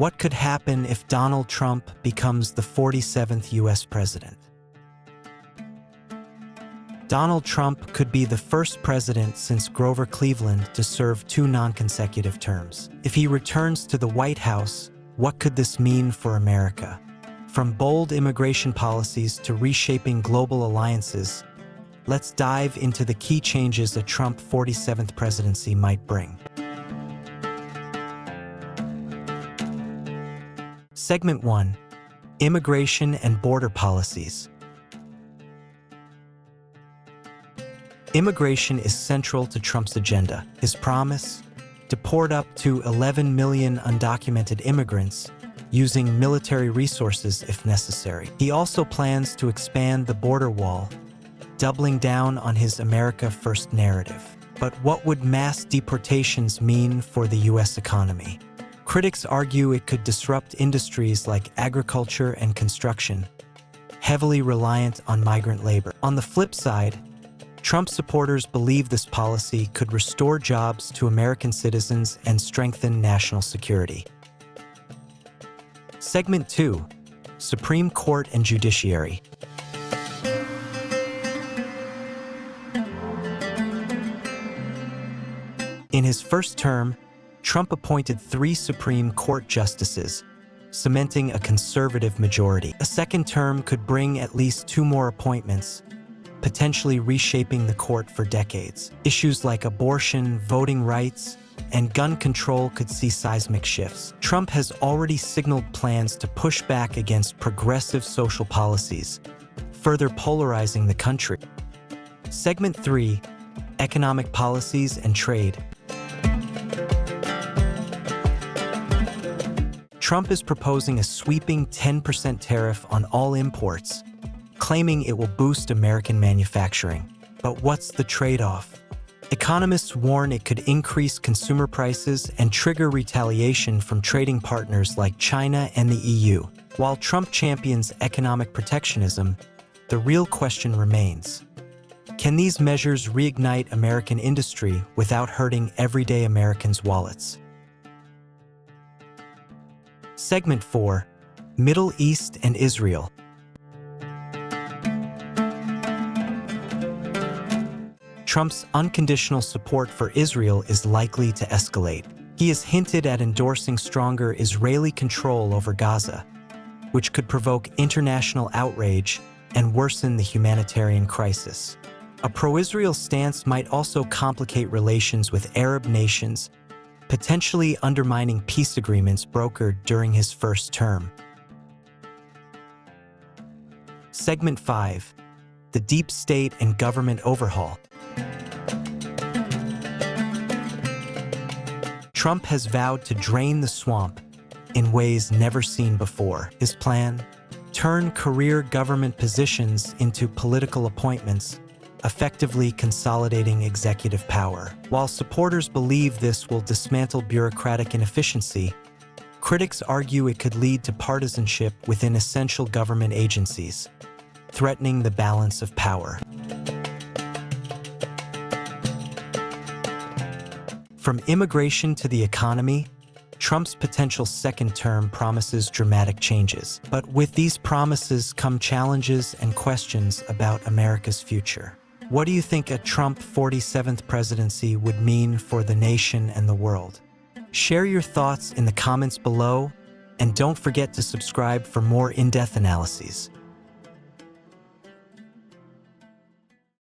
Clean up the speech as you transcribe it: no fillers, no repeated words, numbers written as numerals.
What could happen if Donald Trump becomes the 47th U.S. president? Donald Trump could be the first president since Grover Cleveland to serve 2 non-consecutive terms. If he returns to the White House, what could this mean for America? From bold immigration policies to reshaping global alliances, let's dive into the key changes a Trump 47th presidency might bring. Segment 1. Immigration and border policies. Immigration is central to Trump's agenda. His promise: deport up to 11 million undocumented immigrants using military resources if necessary. He also plans to expand the border wall, doubling down on his America First narrative. But what would mass deportations mean for the U.S. economy? Critics argue it could disrupt industries like agriculture and construction, heavily reliant on migrant labor. On the flip side, Trump supporters believe this policy could restore jobs to American citizens and strengthen national security. Segment 2. Supreme Court and Judiciary. In his first term, Trump appointed 3 Supreme Court justices, cementing a conservative majority. A second term could bring at least 2 more appointments, potentially reshaping the court for decades. Issues like abortion, voting rights, and gun control could see seismic shifts. Trump has already signaled plans to push back against progressive social policies, further polarizing the country. Segment 3. Economic policies and trade. Trump is proposing a sweeping 10% tariff on all imports, claiming it will boost American manufacturing. But what's the trade-off? Economists warn it could increase consumer prices and trigger retaliation from trading partners like China and the EU. While Trump champions economic protectionism, the real question remains: can these measures reignite American industry without hurting everyday Americans' wallets? Segment 4. Middle East and Israel. Trump's unconditional support for Israel is likely to escalate. He has hinted at endorsing stronger Israeli control over Gaza, which could provoke international outrage and worsen the humanitarian crisis. A pro-Israel stance might also complicate relations with Arab nations, potentially undermining peace agreements brokered during his first term. Segment 5. The deep state and government overhaul. Trump has vowed to drain the swamp in ways never seen before. His plan? Turn career government positions into political appointments, effectively consolidating executive power. While supporters believe this will dismantle bureaucratic inefficiency, critics argue it could lead to partisanship within essential government agencies, threatening the balance of power. From immigration to the economy, Trump's potential second term promises dramatic changes. But with these promises come challenges and questions about America's future. What do you think a Trump 47th presidency would mean for the nation and the world? Share your thoughts in the comments below, and don't forget to subscribe for more in-depth analyses.